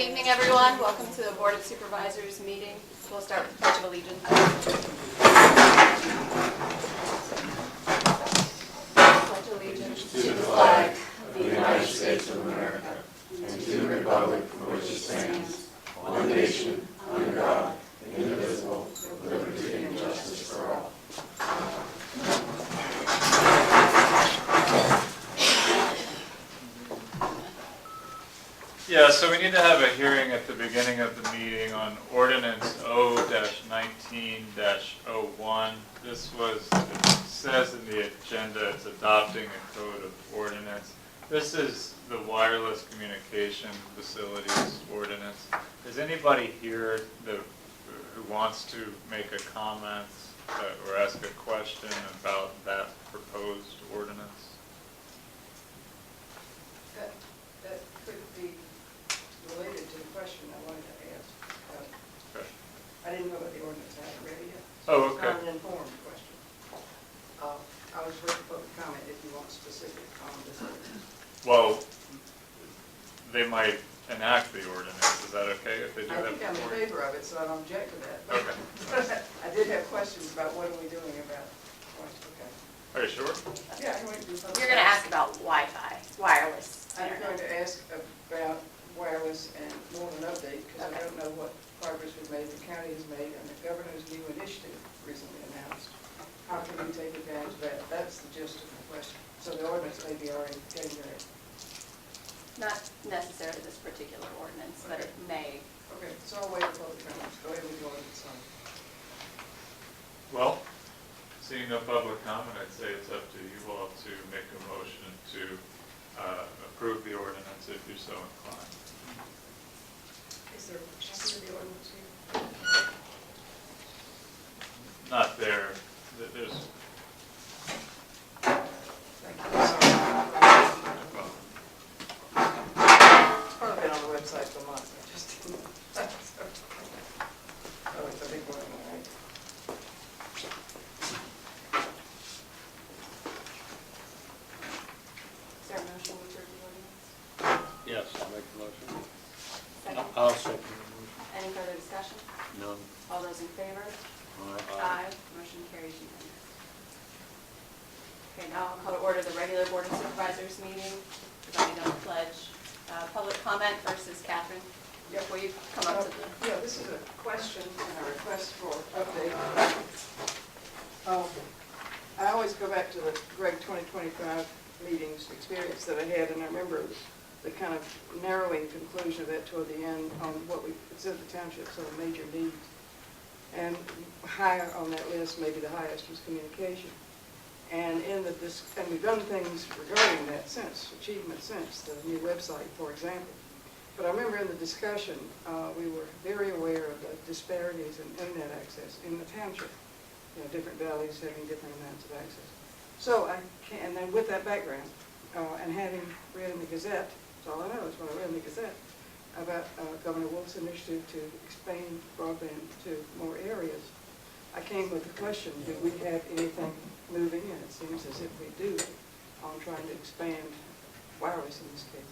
evening, everyone. Welcome to the Board of Supervisors meeting. We'll start with the Pledge of Allegiance. Pledge allegiance to the flag of the United States of America and to the republic for which it stands, one nation, under God, indivisible, with liberty and justice for all. Yeah, so we need to have a hearing at the beginning of the meeting on Ordinance O-19-01. This was, it says in the agenda, it's adopting a code of ordinance. This is the wireless communication facilities ordinance. Is anybody here who wants to make a comment or ask a question about that proposed ordinance? That could be related to the question I wanted to ask. Okay. I didn't know what the ordinance had ready yet. Oh, It's okay. not an informed question. I was ready for public comment if you want specific on this ordinance. Well, they might enact the ordinance. Is that okay if they do I that think I'm in before? favor of it, so I don't object to that. Okay. I did have questions about what are we doing about, okay. Are you sure? Yeah, I'm going to do public You're going to comment. ask about Wi-Fi, wireless I'm internet. going to ask about wireless and more of an update, because I don't know what progress we've made, the county has made, and the governor's new initiative recently announced. How can we take advantage of that? That's the gist of the question. So the ordinance may be already getting there. Not necessarily this particular ordinance, but it may. Okay, so I'll wait for public comments. Go ahead with the ordinance. Well, seeing no public comment, I'd say it's up to you all to make a motion to approve the ordinance if you're so inclined. Is there a copy of the ordinance here? Not there. There's, Thank you. Sorry. well, It's probably been on the website for months. I just didn't. Oh, it's a big one, all right. Is there a motion to approve the ordinance? Yes, I'll make the motion. Second. I'll second the motion. Any further discussion? None. All those in favor? Aye. Motion carries unanimous. Okay, now I'll call to order the regular Board of Supervisors meeting. Providing on the pledge. Public comment versus Catherine. Before you come up to the... Yeah, this is a question and a request for update. I always go back to the Gregg 2025 meetings experience that I had, and I remember the kind of narrowing conclusion of that toward the end on what we consider the Township sort of major needs. And higher on that list, maybe the highest, was communication. And and we've done things regarding that since, achievement since, the new website, for example. But I remember in the discussion, we were very aware of the disparities in internet access in the Township. You know, different valleys having different amounts of access. So and then with that background, and having read in the Gazette, that's all I know is what I read in the Gazette, about Governor Wolf's initiative to expand broadband to more areas, I came with the question, do we have anything moving, and it seems as if we do, on trying to expand wireless in this case,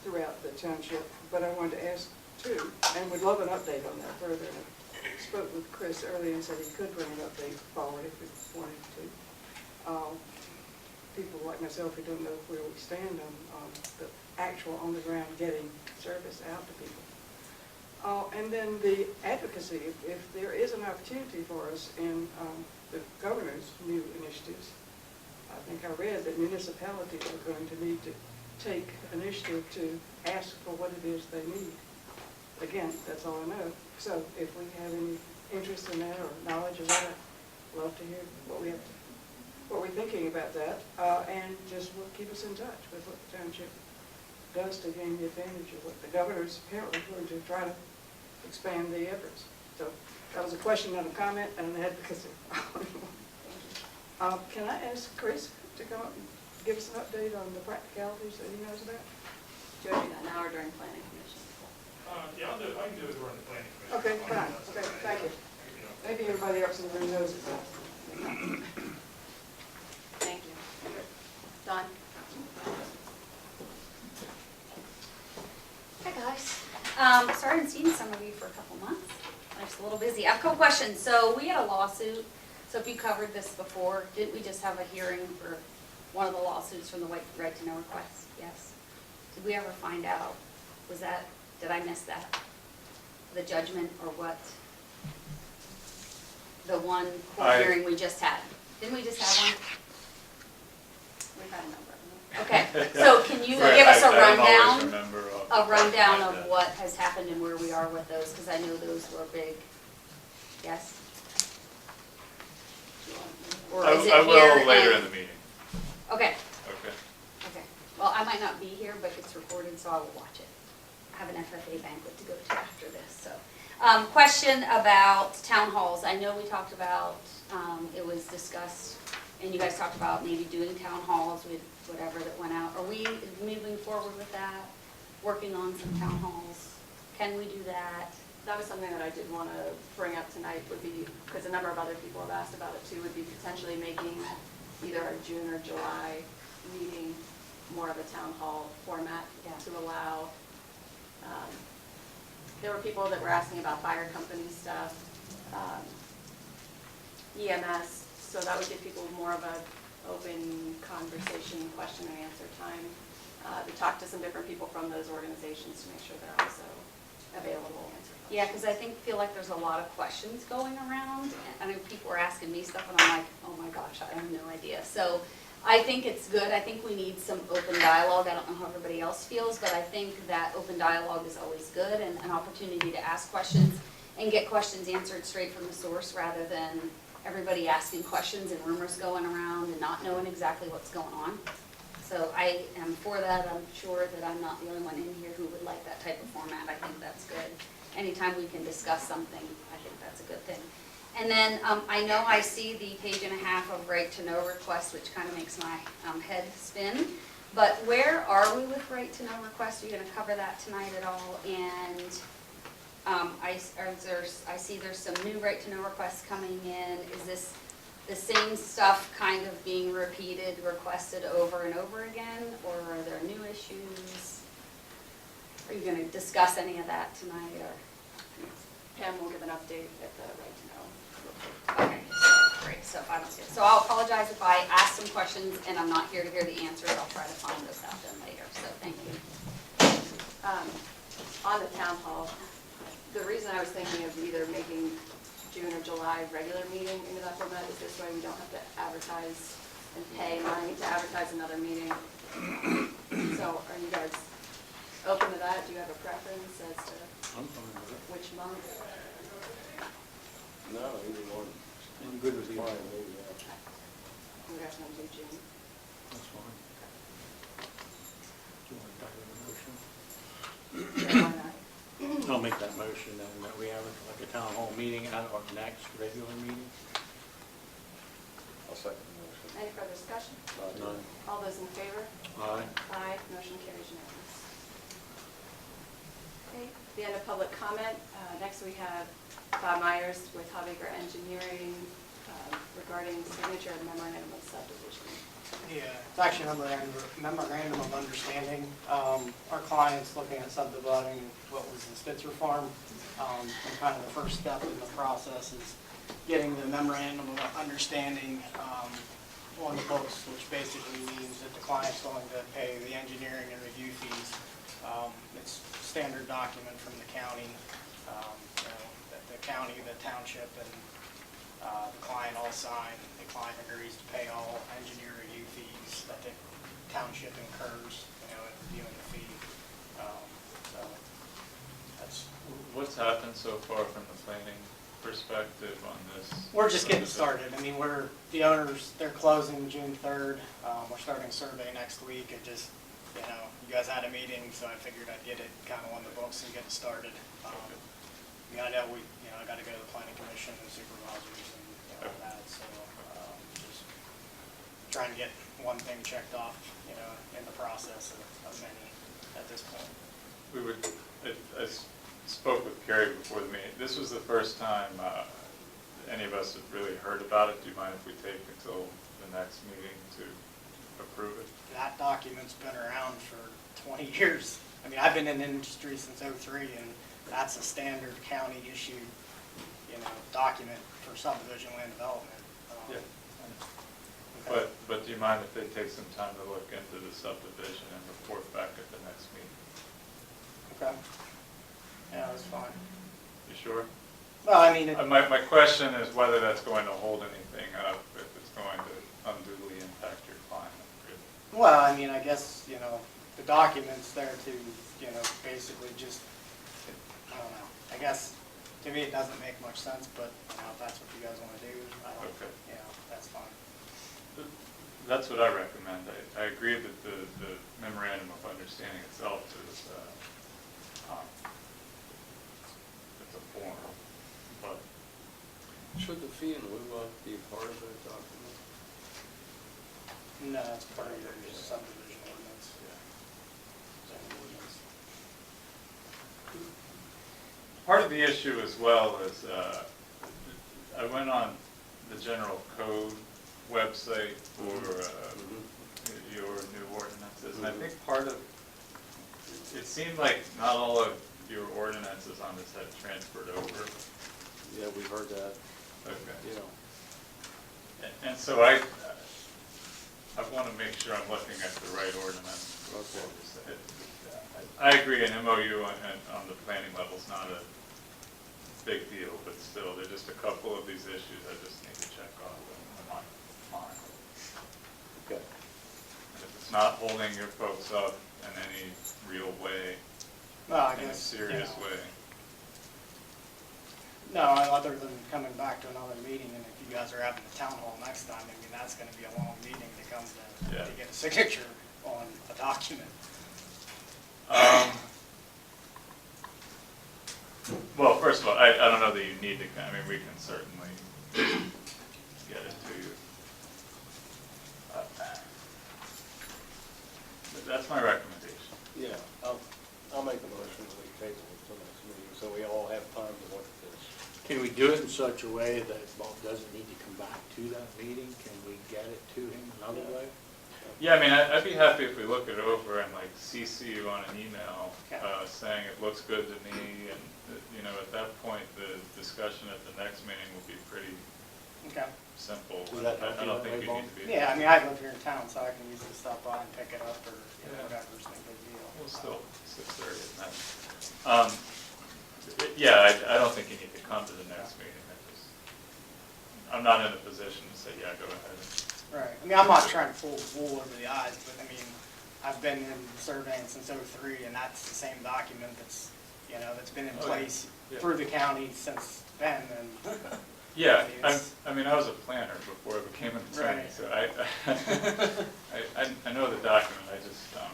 throughout the Township. But I wanted to ask too, and would love an update on that further. I spoke with Chris earlier and said he could bring an update forward if we wanted to. People like myself who don't know where we stand on the actual on-the-ground getting service out to people. And then the advocacy, if there is an opportunity for us in the governor's new initiatives, I think I read that municipalities are going to need to take initiative to ask for what it is they need. Again, that's all I know. So if we have any interest in that or knowledge of that, I'd love to hear what we're thinking about that, and just keep us in touch with what the Township does to gain the advantage of what the governor's apparently going to try to expand the efforts. So that was a question, not a comment, and an advocacy. Can I ask Chris to come up and give us an update on the practicalities that he knows about? Doing that now or during planning commission? Yeah, I can do it during the planning commission. Okay, fine. Okay, thank you. Maybe everybody else in the room knows it. Thank you. Don? Hi guys. So I haven't seen some of you for a couple months. I'm just a little busy. I have a couple questions. So we had a lawsuit. So if you covered this before, didn't we just have a hearing for one of the lawsuits from the right to know request? Yes. Did we ever find out? Did I miss that? The judgment or what? The one court hearing we just had. Didn't we just have one? We've had a number of them. Okay, so can you Right, give us a I don't always rundown? remember A rundown like of that. what has happened and where we are with those, because I know those were big. Yes? Or is it I here will later in and- the meeting. Okay, Okay. okay. Well, I might not be here, but it's recorded, so I will watch it. I have an FFA banquet to go to after this, so. Question about town halls. I know we talked about, it was discussed, and you guys talked about maybe doing town halls with whatever that went out. Are we moving forward with that? Working on some town halls? Can we do that? That was something that I did want to bring up tonight, would be, because a number of other people have asked about it too, would be potentially making either our June or July meeting more of a town hall format to allow, there were people that were asking about fire company stuff, EMS, so that would give people more of a open conversation, question and answer time. To talk to some different people from those organizations to make sure they're also available. Yeah, because I feel like there's a lot of questions going around. I mean, people are asking me stuff, and I'm like, oh my gosh, I have no idea. So I think it's good. I think we need some open dialogue. I don't know how everybody else feels, but I think that open dialogue is always good, and an opportunity to ask questions and get questions answered straight from the source rather than everybody asking questions and rumors going around and not knowing exactly what's going on. So I am for that. I'm sure that I'm not the only one in here who would like that type of format. I think that's good. Anytime we can discuss something, I think that's a good thing. And then I know I see the page and a half of right to know requests, which kind of makes my head spin. But where are we with right to know requests? Are you going to cover that tonight at all? And I see there's some new right to know requests coming in. Is this the same stuff kind of being repeated, requested over and over again? Or are there new issues? Are you going to discuss any of that tonight? Or? Pam will give an update at the right to know. Okay, so, great, so if I don't see it. So I'll apologize if I ask some questions and I'm not here to hear the answers. I'll try to find those out then later, so thank you. On the town hall, the reason I was thinking of either making June or July regular meeting into that format is this way we don't have to advertise and pay money to advertise another meeting. So are you guys open to that? Do you have a preference as to I'm fine with it. which month? No, either one. I'm good with either. Fine, maybe, yeah. You guys want to do June? That's fine. Do you want to type in a motion? Why not? I'll make that motion then, that we have like a town hall meeting at our next regular meeting. I'll second the motion. Any further discussion? None. All those in favor? Aye. Aye, motion carries unanimous. Okay, the end of public comment. Next we have Bob Myers with Hobbaker Engineering regarding signature of memorandum of subdivision. Yeah, it's actually a memorandum of understanding. Our client's looking at subdividing what was the Spitzer Farm. And kind of the first step in the process is getting the memorandum of understanding on the books, which basically means that the client's going to pay the engineering and review fees. It's a standard document from the county, that the county, the township, and the client all sign. The client agrees to pay all engineer review fees that the township incurs, in reviewing the fee. So that's. What's happened so far from the planning perspective on this? We're just getting started. I mean, the owners, they're closing June 3rd. We're starting survey next week. It just, you guys had a meeting, so I figured I'd get it kind of on the books and get it started. I know I got to go to the planning commission and supervisors and all that, so just trying to get one thing checked off, in the process of many at this point. I spoke with Carrie before the meeting. This was the first time any of us have really heard about it. Do you mind if we take until the next meeting to approve it? That document's been around for 20 years. I mean, I've been in the industry since '03, and that's a standard county issued, document for subdivision land development. Yeah. Okay. But do you mind if they take some time to look into the subdivision and report back at the next meeting? Okay. Yeah, that's fine. You sure? Well, I mean, My question is whether that's going to hold anything up, if it's going to unduly impact your client. well, I mean, I guess, the document's there to, basically just, I don't know. I guess, to me, it doesn't make much sense, but, if that's what you guys want to do, Okay. That's fine. That's what I recommend. I agree that the memorandum of understanding itself is, it's a form, but Should the fee in lieu of be a part of the document? No, it's part of your subdivision ordinance. Zoning ordinance. part of the issue as well is, I went on the general code website for your new ordinances, and I think part of, it seemed like not all of your ordinances on this had transferred over. Yeah, we've heard that, Okay. And so I want to make sure I'm looking at the right ordinance. Okay. I agree, an MOU on the planning level is not a big deal, but still, there's just a couple of these issues I just need to check off and I'm fine. Okay. And if it's not holding your folks up in any real way, Well, I in a guess, serious way. No, other than coming back to another meeting, and if you guys are having the town hall next time, I mean, that's gonna be a long meeting to come Yeah. to get a signature on a document. Well, first of all, I don't know that you need to, I mean, we can certainly get it to you. But that's my recommendation. Yeah, I'll make a motion that we table it till next meeting, so we all have time to look at this. Can we do it in such a way that Bob doesn't need to come back to that meeting? Can we get it to him another way? Yeah, I mean, I'd be happy if we look it over and like CC you on an email saying it looks good to me, and at that point, the discussion at the next meeting will be pretty Okay. simple. Does that help I you don't that think way, you need to be. Yeah, I mean, I live here in town, so I can easily stop by and pick it up, or, Yeah. whatever's no big deal. Well, still 6:30 at night. Yeah, I don't think you need to come to the next meeting. I'm not in a position to say, yeah, go ahead. Right, I mean, I'm not trying to pull the wool over the eyes, but I mean, I've been in surveying since '03, and that's the same document that's, that's been in Oh, yeah. place Yeah. through the county since then, and. Yeah, It's- I mean, I was a planner before I became an attorney, Right. so I know the document, I just want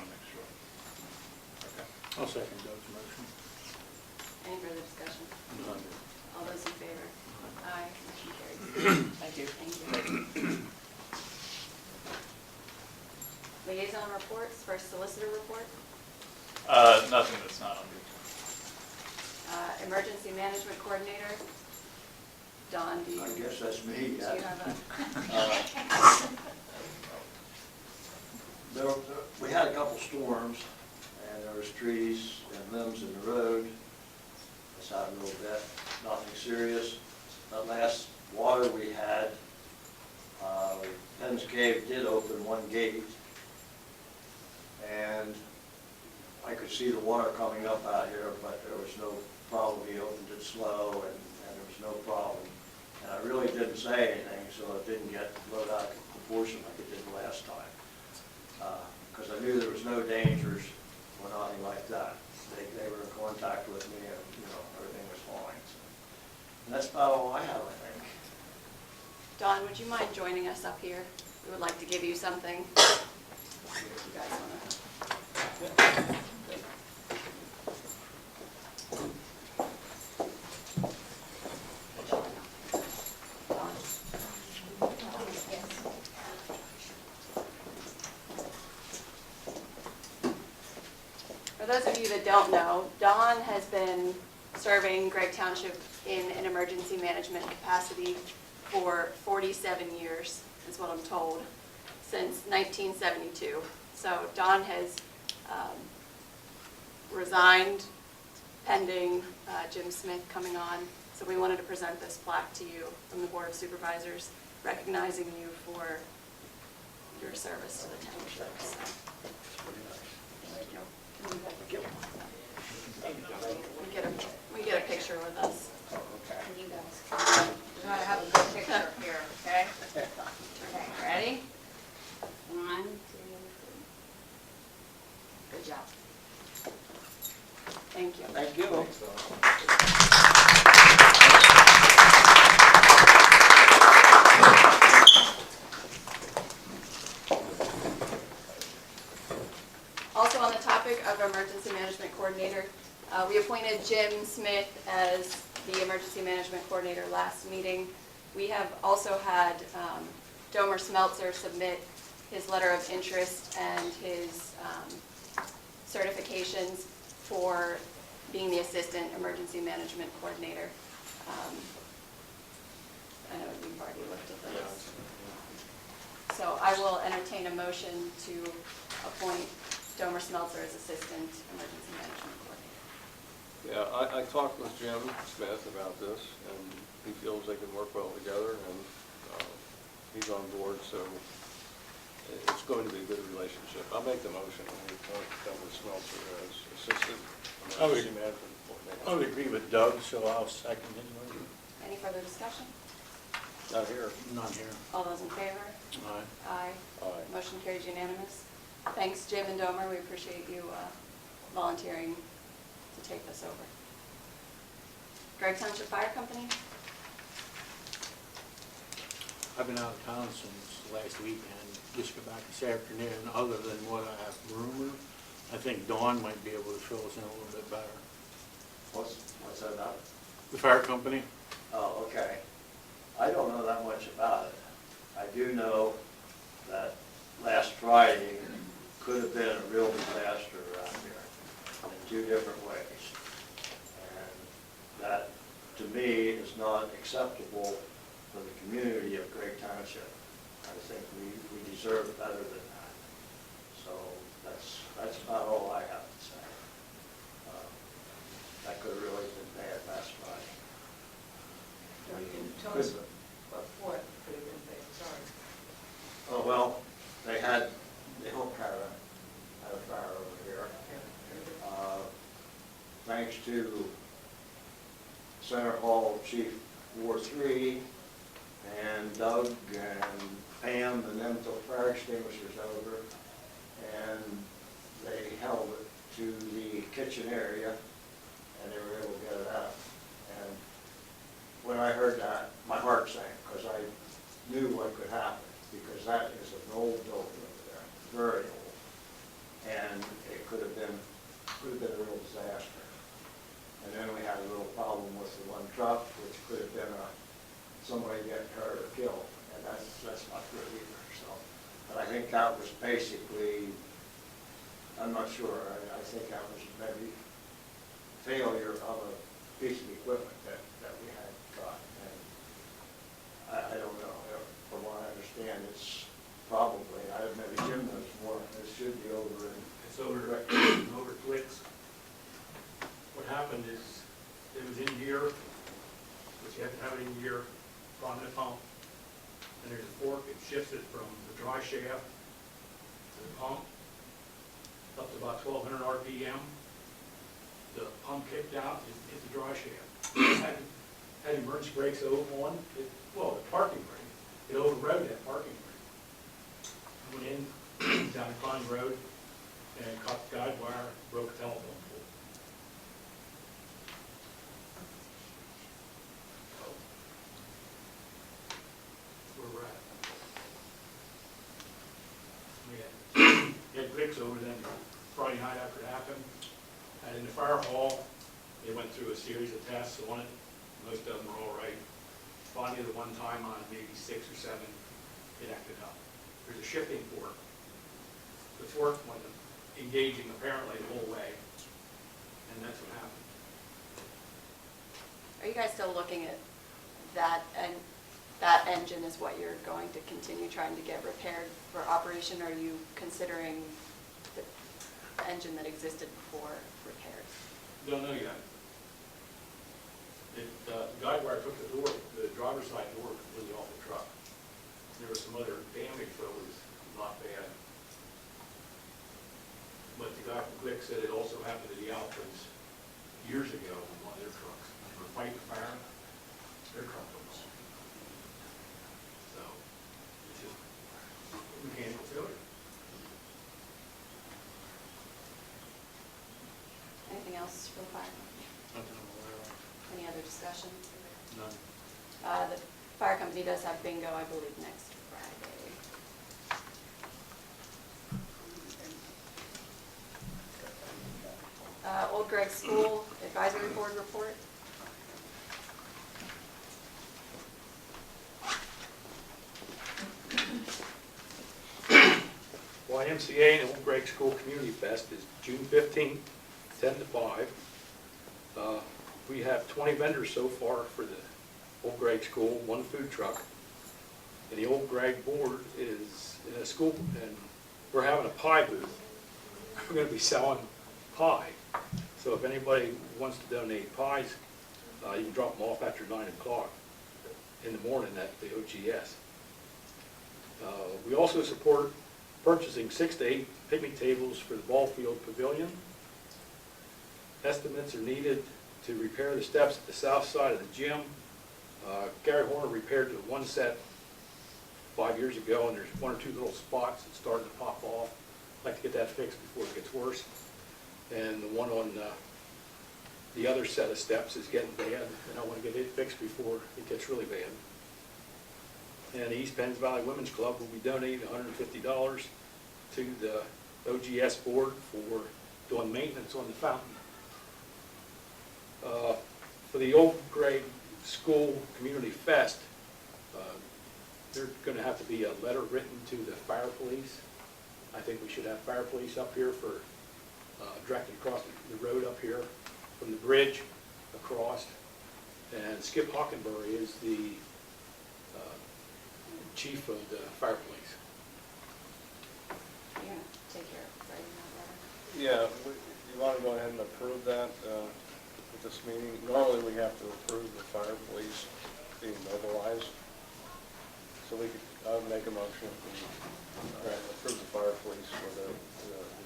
to make sure. Okay. I'll second Doug's motion. Any further discussion? None. All those in favor? Aye, motion carries. Thank you. Thank you. Liaison reports, first solicitor report, Nothing that's not on emergency management coordinator. Don, do you? I guess that's me, Do you yeah. have We had a couple storms, and there was trees and limbs in the road. It's out a little bit, nothing serious. The last water we had, Penn's Cave did open one gate, and I could see the water coming up out here, but there was no problem. He opened it slow, and there was no problem. And I really didn't say anything, so it didn't get blown out of proportion like it did the last time. Because I knew there was no dangers or nothing like that. They were in contact with me, and everything was fine. So. And that's about all I have, I think. Don, would you mind joining us up here? We would like to give you something. You guys wanna? Don? Yes. For those of you that don't know, Don has been serving Gregg Township in an emergency management capacity for 47 years, is what I'm told, since 1972. So Don has resigned pending Jim Smith coming on. So we wanted to present this plaque to you from the Board of Supervisors, recognizing you for your service to the township. So, thank you. We get a picture with us. And you guys, we're gonna have a good picture here, okay? Okay, ready? 1, 2, 3. Good job. Thank you. Thank you. Also on the topic of emergency management coordinator, we appointed Jim Smith as the emergency management coordinator last meeting. We have also had Domer Smeltzer submit his letter of interest and his certifications for being the assistant emergency management coordinator. I know you've already looked at those. So I will entertain a motion to appoint Domer Smeltzer as assistant emergency management coordinator. Yeah, I talked with Jim Smith about this, and he feels they can work well together, and he's on board, so it's going to be a good relationship. I'll make the motion, and we appoint Domer Smeltzer as assistant emergency management coordinator. I would agree with Doug, so I'll second anyway. Any further discussion? Not here. Not here. All those in favor? Aye. Aye. Aye. Motion carries unanimous. Thanks, Jim and Domer. We appreciate you volunteering to take this over. Gregg Township Fire Company? I've been out of town since last weekend, just got back this afternoon. Other than what I have rumored, I think Dawn might be able to fill us in a little bit better. What's that about? The fire company? Oh, okay. I don't know that much about it. I do know that last Friday could have been a real disaster around here in 2 different ways. And that, to me, is not acceptable for the community of Gregg Township. I think we deserve better than that. So that's about all I have to say. That could have really been bad last Friday. Can you tell us what could have been bad? Sorry. Oh, well, they had a fire over here. Thanks to Center Hall Chief Ward 3 and Doug and Pam, and them took fire extinguishers over, and they held it to the kitchen area, and they were able to get it out. And when I heard that, my heart sank, because I knew what could happen, because that is an old building over there, very old, and it could have been a real disaster. And then we had a little problem with the one truck, which could have been somebody getting hurt or killed, and that's not good either. So, but I think that was basically, I'm not sure, I think that was maybe failure of a piece of equipment that we had got. And I don't know, from what I understand, it's probably, maybe Jim knows more, it should be over in. It's over Twix. What happened is, it was in gear, but you have to have it in gear, on the pump. And there's a fork, it shifts it from the dry shaft to the pump, up to about 1200 RPM. The pump kicked out, it hit the dry shaft. Had emergency brakes on, the parking brake. It overrode that parking brake. I went in, down the Klein Road, and caught the guide wire, broke a telephone pole. So, where we're at. We had bricks over them Friday night after it happened. And in the fire hall, they went through a series of tests on it. Most of them were all right. Finally, the one time on maybe 6 or 7, it acted up. There's a shifting fork. The fork wasn't engaging apparently the whole way, and that's what happened. Are you guys still looking at that, and that engine is what you're going to continue trying to get repaired for operation? Or are you considering the engine that existed before repaired? Don't know yet. The guide wire took the driver's side door completely off the truck. There was some other damage, but it was not bad. But the guy from Gregg said it also happened to the Alphas years ago with one of their trucks. They were fighting fire, their truck was. So, it's just mechanical failure. Anything else for the fire? Nothing I'm aware of. Any other discussion? None. The fire company does have bingo, I believe, next Friday. Old Gregg School Advisory Board report. YMCA and Old Gregg School Community Fest is June 15th, 10 to 5. We have 20 vendors so far for the Old Gregg School, 1 food truck. And the Old Gregg board is in a school, and we're having a pie booth. We're going to be selling pie. So if anybody wants to donate pies, you can drop them off after 9 o'clock in the morning at the OGS. We also support purchasing 6 to 8 picnic tables for the ball field pavilion. Estimates are needed to repair the steps at the south side of the gym. Gary Horner repaired the one set 5 years ago, and there's 1 or 2 little spots that's starting to pop off. I'd like to get that fixed before it gets worse. And the one on the other set of steps is getting bad, and I want to get it fixed before it gets really bad. And the East Penns Valley Women's Club will be donating $150 to the OGS board for doing maintenance on the fountain. For the Old Gregg School Community Fest, there's going to have to be a letter written to the fire police. I think we should have fire police up here for directly across the road up here from the bridge across. And Skip Hockenberry is the chief of the fire police. You're gonna take care of writing that letter? Yeah, you want to go ahead and approve that at this meeting? Normally, we have to approve the fire police being mobilized. So we could, I would make a motion to approve the fire police for the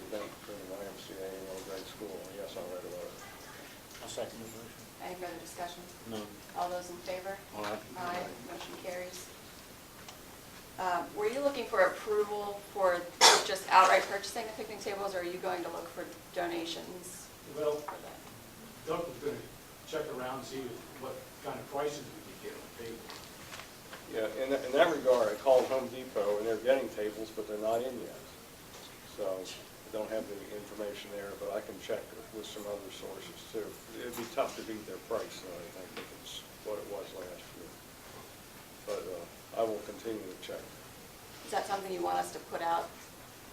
event for the YMCA and Old Gregg School. Yes, I'll write a letter. I'll second the motion. Any further discussion? None. All those in favor? Aye. Aye, motion carries. Were you looking for approval for just outright purchasing the picnic tables, or are you going to look for donations Well, for that? Doug was going to check around and see what kind of prices we could get on tables. Yeah, in that regard, I called Home Depot, and they're getting tables, but they're not in yet. So I don't have the information there, but I can check with some other sources too. It'd be tough to beat their price, though, I think, if it's what it was last year. But I will continue to check. Is that something you want us to put out,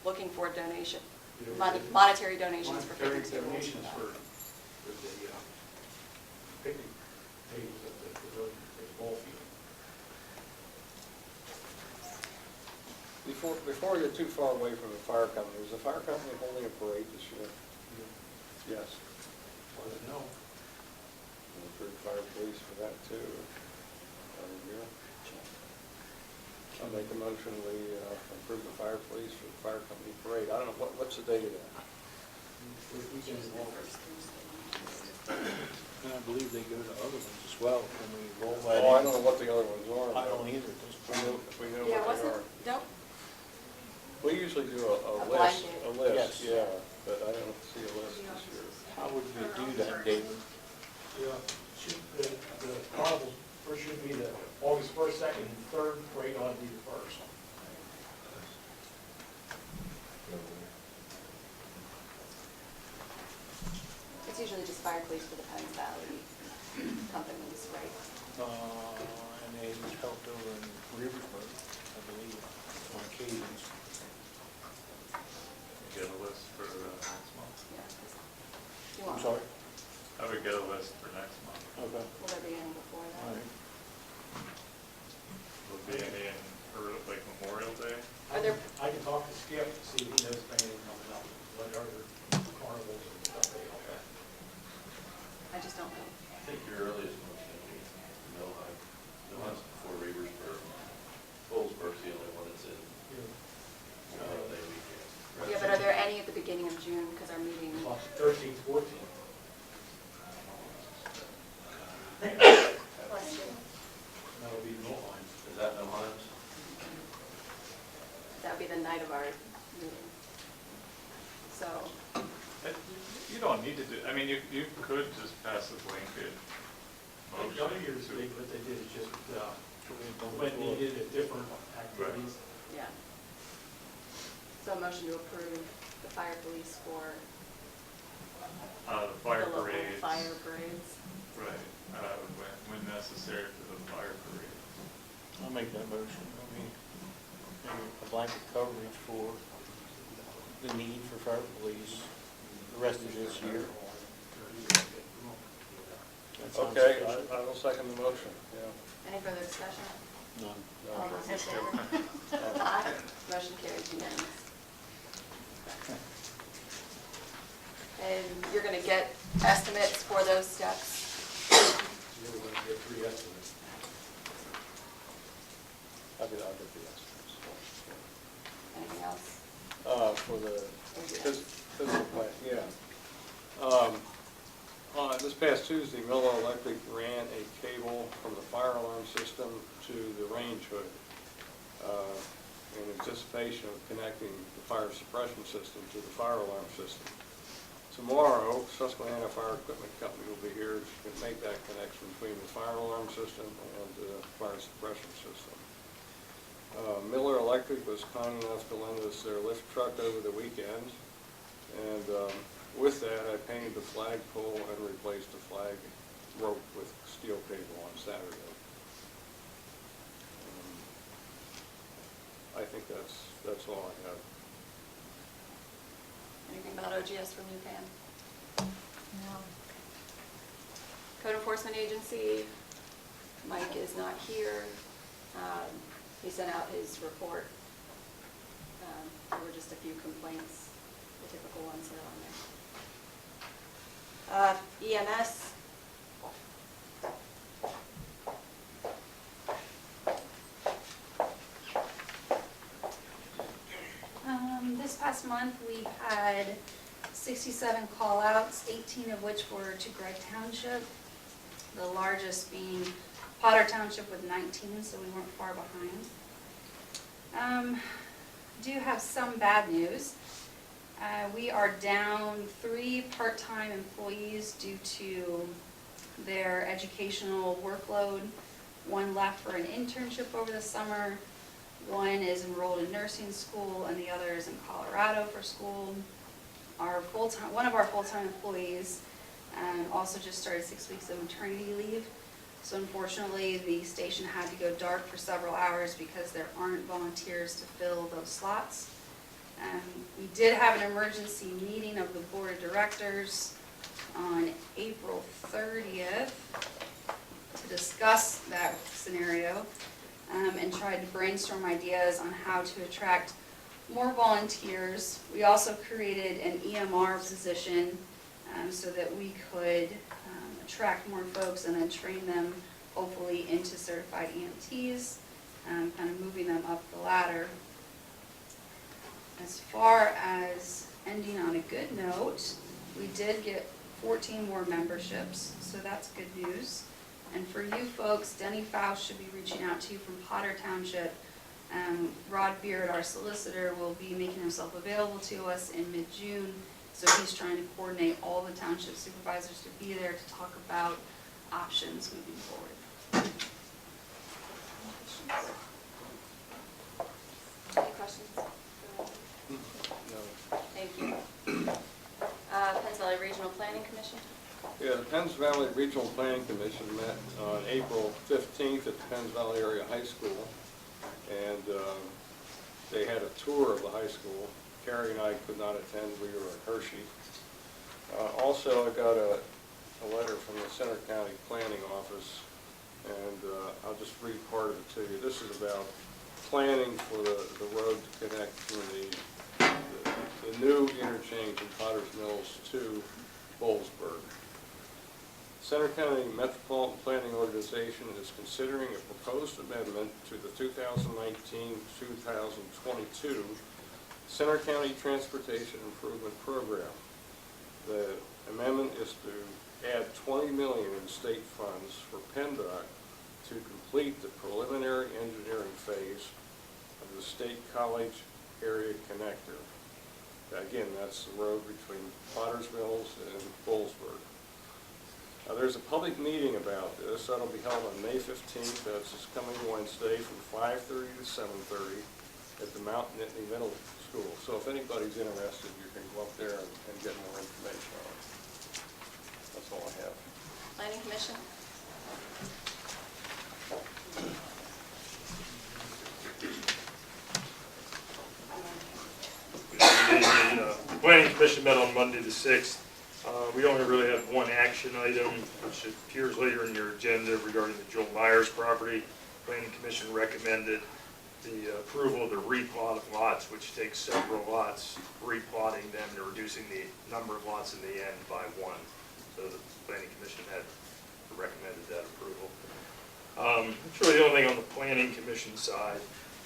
looking for donation, You know, monetary donations for Monetary picnic tables? donations for the picnic tables at the pavilion, at the ball field. Before we get too far away from the fire company, is the fire company holding a parade this year? Yes. Well, no. And approved fire police for that too. Yeah. I'll make a motion, we approve the fire police for the fire company parade. I don't know, what's the date of that? And I believe they go to other ones as well. Can we roll that Oh, I in? don't know what the other ones are. I don't either at this point. If we know Yeah, what they wasn't, are. don't, We usually do a blind list, Yes. yeah, but I don't see a list this year. How would we do that, David? Yeah, the carnival first should be the August 1st, 2nd, and 3rd, parade ought to be the 1st. it's usually just fire police for the Penns Valley companies, right? And they helped over in Riversburg, I believe, on occasions. Get a list for next month. Yeah. You I'm want, sorry? I would get a list for next month. Okay. will there be any before All that? right. Will be any in, like Memorial Day? Are there, I can talk to Skip, see if he knows if anything coming up, whatever. Is that no harms? That would be the night of our meeting. So, You don't need to do, I mean, you could just pass a blanket motion. Other years, what they did is just, when needed at different activities. yeah. So a motion to approve the fire police for The fire the local parades. fire parades. Right, when necessary for the fire parade. I'll make that motion. I mean, maybe a blanket coverage for the need for fire police the rest of this year. That sounds Okay, sufficient. I will second the motion, yeah. Any further discussion? None. All those in favor? Aye. Motion carries unanimous. And you're gonna get estimates for those steps? You're going to get 3 estimates. I'll get the estimates. Anything else? For the Or do you- physical plant, yeah. This past Tuesday, Miller Electric ran a cable from the fire alarm system to the range hood in anticipation of connecting the fire suppression system to the fire alarm system. Tomorrow, Susquehanna Fire Equipment Company will be here to make that connection between the fire alarm system and the fire suppression system. Miller Electric was kind enough to lend us their lift truck over the weekend, and with that, I painted the flagpole and replaced the flag rope with steel cable on Saturday. I think that's all I have. Anything about OGS from you, Pam? No. Code Enforcement Agency, Mike is not here. He sent out his report. There were just a few complaints, the typical ones that are on there. EMS. This past month, we had 67 call-outs, 18 of which were to Gregg Township, the largest being Potter Township with 19, so we weren't far behind. Do have some bad news. We are down 3 part-time employees due to their educational workload. 1 left for an internship over the summer. 1 is enrolled in nursing school, and the other is in Colorado for school. One of our full-time employees also just started 6 weeks of maternity leave. So unfortunately, the station had to go dark for several hours because there aren't volunteers to fill those slots. We did have an emergency meeting of the board of directors on April 30th to discuss that scenario and tried to brainstorm ideas on how to attract more volunteers. We also created an EMR position so that we could attract more folks and then train them hopefully into certified EMTs, kind of moving them up the ladder. As far as ending on a good note, we did get 14 more memberships, so that's good news. And for you folks, Denny Faust should be reaching out to you from Potter Township. Rod Beard, our solicitor, will be making himself available to us in mid-June, so he's trying to coordinate all the township supervisors to be there to talk about options moving forward. Any questions? No. Thank you. Penns Valley Regional Planning Commission? Yeah, the Penns Valley Regional Planning Commission met on April 15th at the Penns Valley Area High School, and they had a tour of the high school. Carrie and I could not attend, we were at Hershey. Also, I got a letter from the Center County Planning Office, and I'll just read part of it to you. This is about planning for the road to connect from the new interchange in Potter's Mills to Bollesburg. Center County Metropolitan Planning Organization is considering a proposed amendment to the 2019-2022 Center County Transportation Improvement Program. The amendment is to add $20 million in state funds for PennDOT to complete the preliminary engineering phase of the State College Area Connector. Again, that's the road between Potter's Mills and Bullsburg. Now, there's a public meeting about this. That'll be held on May 15th. That's this coming Wednesday from 5:30 to 7:30 at the Mount Nittany Middle School. So if anybody's interested, you can go up there and get more information on it. That's all I have. Planning Commission? The Planning Commission met on Monday the 6th. We only really have one action item, which appears later in your agenda regarding the Joel Myers property. Planning Commission recommended the approval of the replot of lots, which takes several lots, replotting them and reducing the number of lots in the end by one. So the Planning Commission had recommended that approval. That's really the only thing on the Planning Commission side.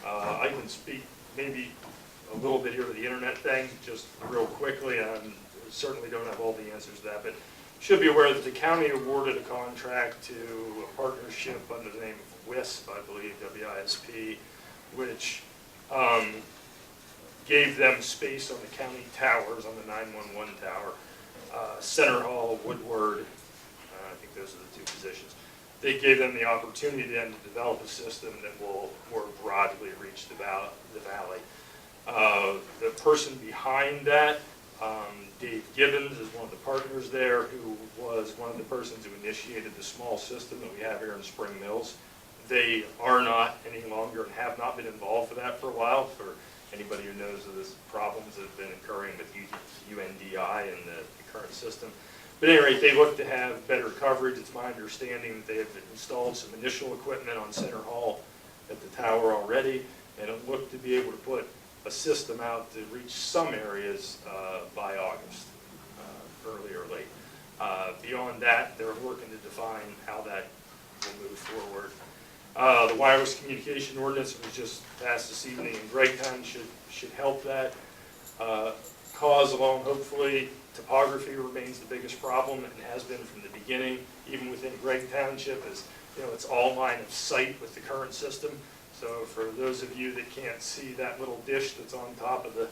I can speak maybe a little bit here to the internet thing, just real quickly. I certainly don't have all the answers to that, but should be aware that the county awarded a contract to a partnership under the name of WISP, I believe, WISP, which gave them space on the county towers, on the 911 tower, Center Hall, Woodward, I think those are the two positions. They gave them the opportunity then to develop a system that will more broadly reach the valley. The person behind that, Dave Gibbons, is one of the partners there, who was one of the persons who initiated the small system that we have here in Spring Mills. They are not any longer and have not been involved for that for a while. For anybody who knows of the problems that have been occurring with UNDI and the current system. But at any rate, they look to have better coverage. It's my understanding that they have installed some initial equipment on Center Hall at the tower already, and it looked to be able to put a system out to reach some areas by August, early or late. Beyond that, they're working to define how that will move forward. The wireless communication ordinance was just passed this evening in Gregg should help that cause along. Hopefully, topography remains the biggest problem and has been from the beginning, even within Gregg Township, as you know, it's all line of sight with the current system. So for those of you that can't see that little dish that's on top of the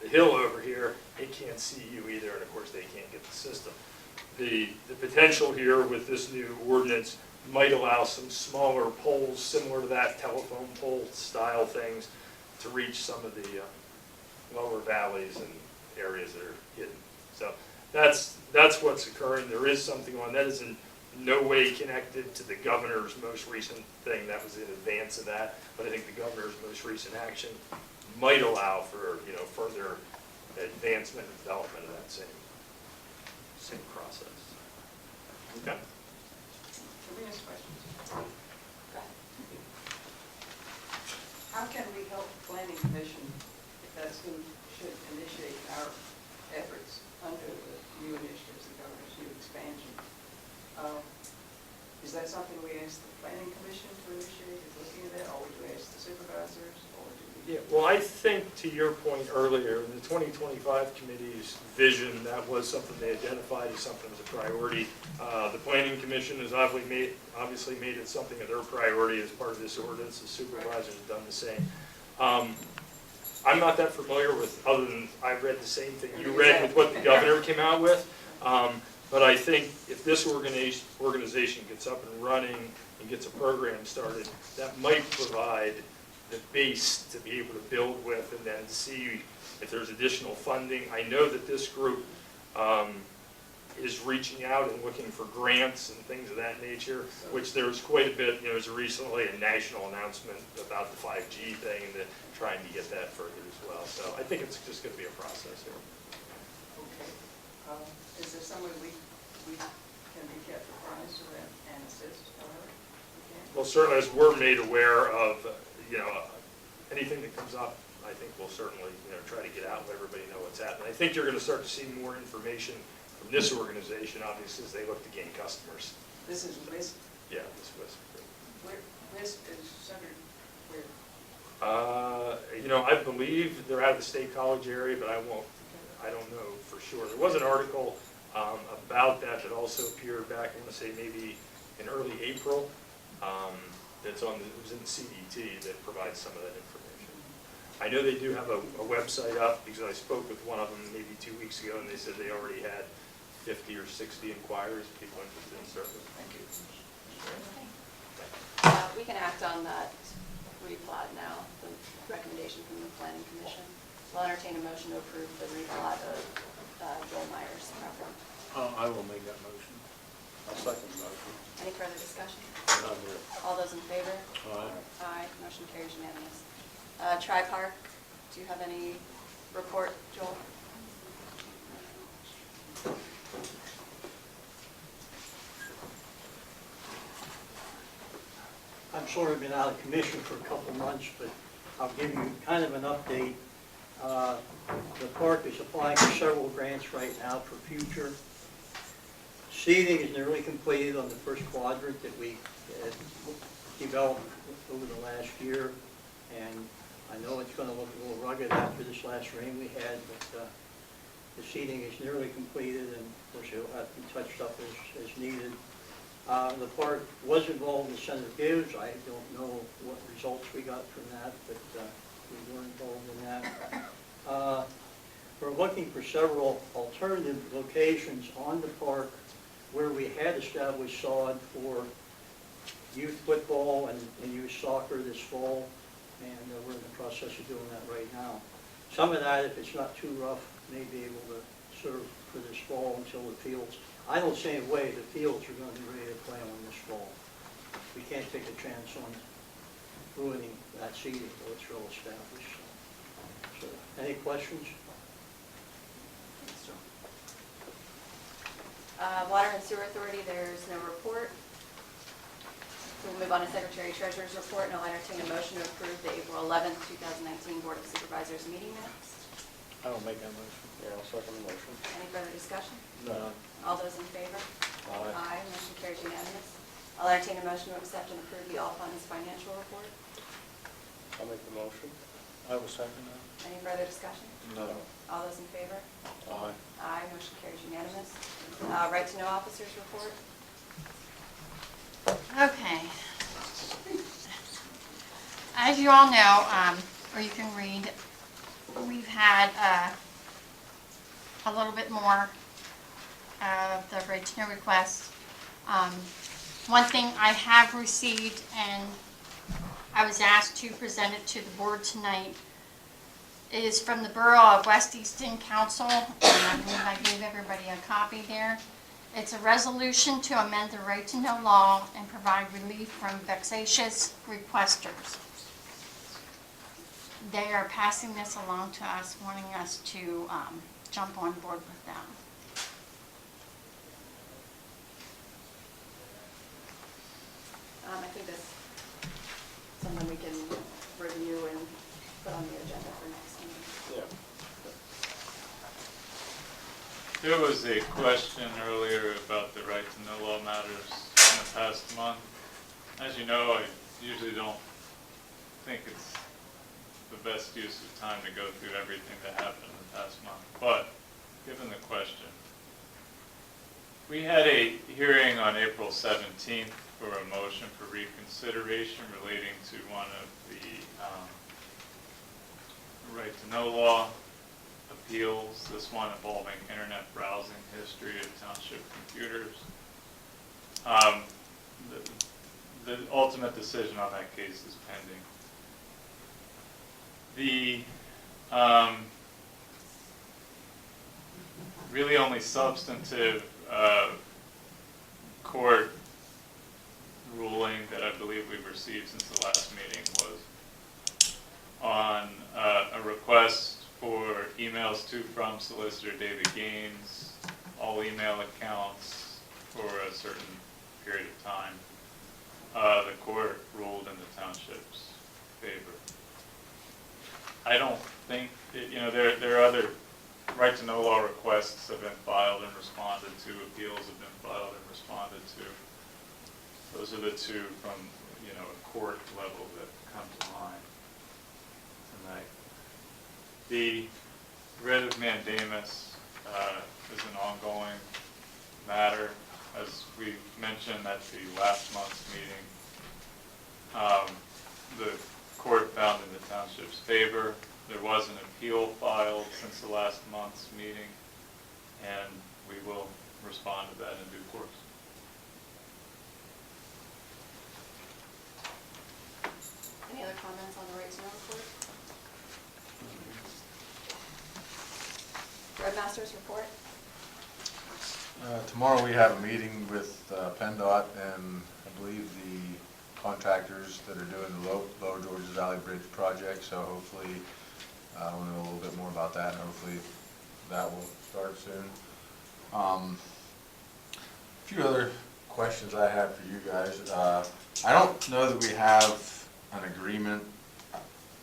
hill over here, it can't see you either, and of course they can't get the system. The potential here with this new ordinance might allow some smaller poles, similar to that telephone pole style things, to reach some of the lower valleys and areas that are hidden. So that's what's occurring. There is something on that is in no way connected to the governor's most recent thing. That was in advance of that. But I think the governor's most recent action might allow for further advancement and development of that same process. Okay. Can we ask questions? How can we help the Planning Commission, if that's who should initiate our efforts under the new initiatives, the governor's new expansion? Is that something we ask the Planning Commission to initiate, is looking at that, or do we ask the supervisors, or do we? Yeah, well, I think to your point earlier, the 2025 committee's vision, that was something they identified as something as a priority. The Planning Commission has obviously made it something of their priority as part of this ordinance. The supervisors have done the same. I'm not that familiar with, other than I've read the same thing you read with what the governor came out with. But I think if this organization gets up and running and gets a program started, that might provide the base to be able to build with and then see if there's additional funding. I know that this group is reaching out and looking for grants and things of that nature, which there's quite a bit. There's recently a national announcement about the 5G thing and trying to get that further as well. So I think it's just going to be a process here. Okay. Is there some way we can be kept apprised of that and assist, however we can? Well, certainly as we're made aware of, anything that comes up, I think we'll certainly, try to get out and let everybody know what's happening. I think you're going to start to see more information from this organization, obviously, as they look to gain customers. This is WISP? Yeah, this WISP. Where, WISP is centered where? I believe they're out of the State College area, but I don't know for sure. There was an article about that also appeared back, I want to say maybe in early April. that's on, it was in the CDT that provides some of that information. I know they do have a website up, because I spoke with one of them maybe 2 weeks ago, and they said they already had 50 or 60 inquiries, people interested in service. Thank you. We can act on that replat now, the recommendation from the planning commission. We'll entertain a motion to approve the replat of Joel Myers' property. I will make that motion. I'll second the motion. Any further discussion? Not here. All those in favor? Aye. Aye, motion carries unanimous. Tri-Park, do you have any report, Joel? I've sort of been out of commission for a couple months, but I'll give you kind of an update. The park is applying for several grants right now for future. Seeding is nearly completed on the first quadrant that we had developed over the last year. And I know it's going to look a little rugged after this last rain we had, but the seeding is nearly completed, and of course it'll have to be touched up as needed. The park was involved in Senator Gibbs. I don't know what results we got from that, but we were involved in that. We're looking for several alternative locations on the park where we had established sod for youth football and youth soccer this fall, and we're in the process of doing that right now. Some of that, if it's not too rough, may be able to serve for this fall until the fields. I don't see any way the fields are going to be ready to play on this fall. We can't take a chance on ruining that seeding till it's real established. So, any questions? Water and Sewer Authority, there's no report. We'll move on to Secretary Treasurer's report, and I'll entertain a motion to approve the April 11th, 2019 Board of Supervisors meeting minutes. I will make that motion. Yeah, I'll second the motion. Any further discussion? No. All those in favor? Aye. Motion carries unanimous. I'll entertain a motion to accept and approve the all funds financial report. I'll make the motion. I will second that. Any further discussion? No. All those in favor? Aye. Aye, motion carries unanimous. Right to know officers report. Okay. As you all know, or you can read, we've had a little bit more of the right to know requests. One thing I have received, and I was asked to present it to the board tonight, is from the Borough of West Easton Council, and I believe I gave everybody a copy there. It's a resolution to amend the right to know law and provide relief from vexatious requesters. They are passing this along to us, wanting us to jump on board with them. I think that's something we can review and put on the agenda for next meeting. Yeah. There was a question earlier about the right to know law matters in the past month. As you know, I usually don't think it's the best use of time to go through everything that happened in the past month. But given the question, we had a hearing on April 17th for a motion for reconsideration relating to one of the right to know law appeals, this one involving internet browsing history of township computers. The ultimate decision on that case is pending. The really only substantive court ruling that I believe we've received since the last meeting was on a request for emails to from Solicitor David Gaines, all email accounts for a certain period of time. The court ruled in the township's favor. I don't think, there are other right to know law requests have been filed and responded to, appeals have been filed and responded to. Those are the two from, a court level that come to mind tonight. The writ of mandamus is an ongoing matter. As we mentioned at the last month's meeting, The court found in the township's favor. There was an appeal filed since the last month's meeting, and we will respond to that in due course. Any other comments on the rates and report? Roadmasters report? Tomorrow we have a meeting with PennDOT and I believe the contractors that are doing the Lower Georges Valley Bridge project, so hopefully we'll know a little bit more about that, and hopefully that will start soon. A few other questions I have for you guys. I don't know that we have an agreement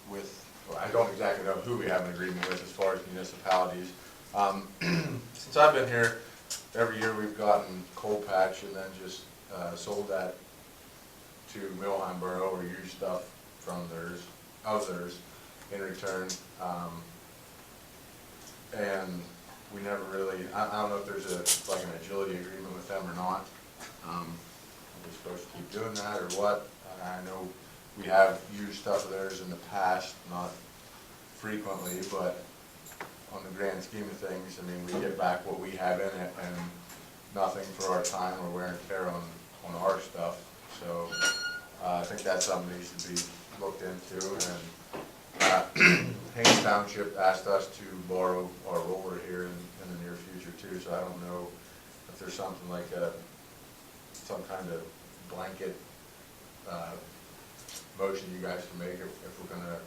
with, well, I don't exactly know who we have an agreement with as far as municipalities. Since I've been here, every year we've gotten coal patch and then just sold that to Millheim Borough or used stuff from theirs in return. And we never really, I don't know if there's like an agility agreement with them or not. Are we supposed to keep doing that or what? I know we have used stuff of theirs in the past, not frequently, but on the grand scheme of things, I mean, we get back what we have in it and nothing for our time or wear and tear on our stuff. So I think that's something that needs to be looked into. And Haynes Township asked us to borrow our roller here in the near future too, so I don't know if there's something like some kind of blanket motion you guys can make if we're going to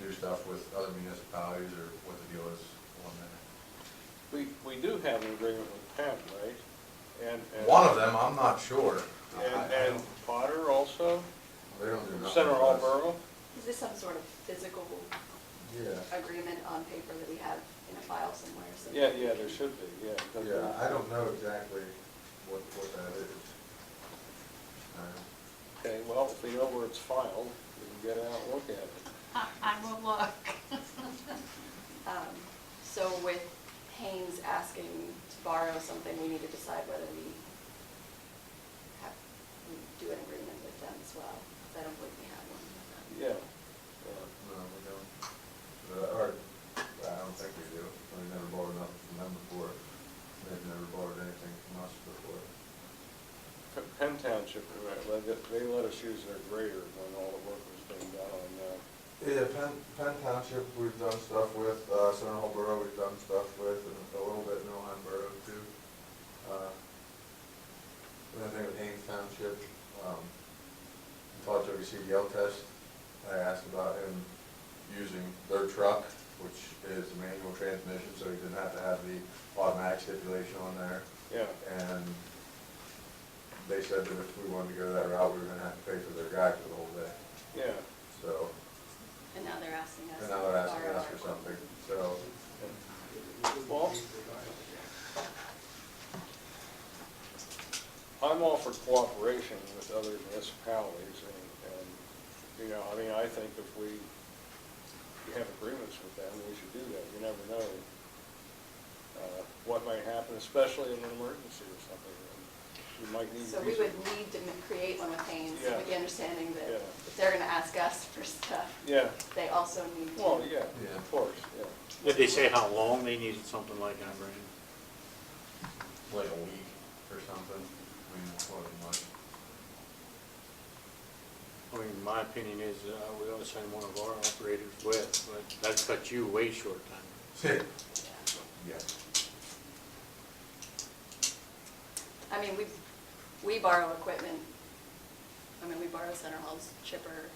do stuff with other municipalities, or what the deal is on that. We do have an agreement with Penn, right? And One of them, I'm not sure. And Potter also? They don't do nothing. Center with Hall us. Borough? Is this some sort of physical Yeah. agreement on paper that we have in a file somewhere? So Yeah, there should be, yeah. Yeah, I don't know exactly what that is. Okay, well, if we know where it's filed, we can get out and look at it. I will look. So with Haynes asking to borrow something, we need to decide whether we do an agreement with them as well. 'Cause I don't believe we have one with them. Yeah. No, we don't. Or, I don't think we do. We've never borrowed nothing from them before. They've never borrowed anything from us before. Penn Township, they let us use their grader when all the work was being done on Yeah, Penn Township we've done stuff with, Center Hall Borough we've done stuff with, and a little bit Millheim Borough too. Another thing with Haynes Township, Todd took a CDL test. I asked about him using their truck, which is a manual transmission, so he didn't have to have the automatic stipulation on there. Yeah. And they said that if we wanted to go that route, we were going to have to pay for their guy for the whole day. Yeah. So. And now they're asking us. And now they're asking to borrow us our for something, so. Well, I'm all for cooperation with other municipalities, and you know, I mean, I think if we have agreements with them, we should do that. You never know what might happen, especially in an emergency or something. You might need. So we would need to create one with Haynes Yeah. with the understanding that Yeah. if they're gonna ask us for stuff, Yeah. they also need to. Well, yeah, Yeah. of course, yeah. Did they say how long they needed something like that, Brandon? Like a week or something. I mean, it wasn't much. I mean, my opinion is we ought to send one of our operators with, but that cut you way short time. Yeah. I mean, we borrow equipment, I mean, we borrow Center Hall's chipper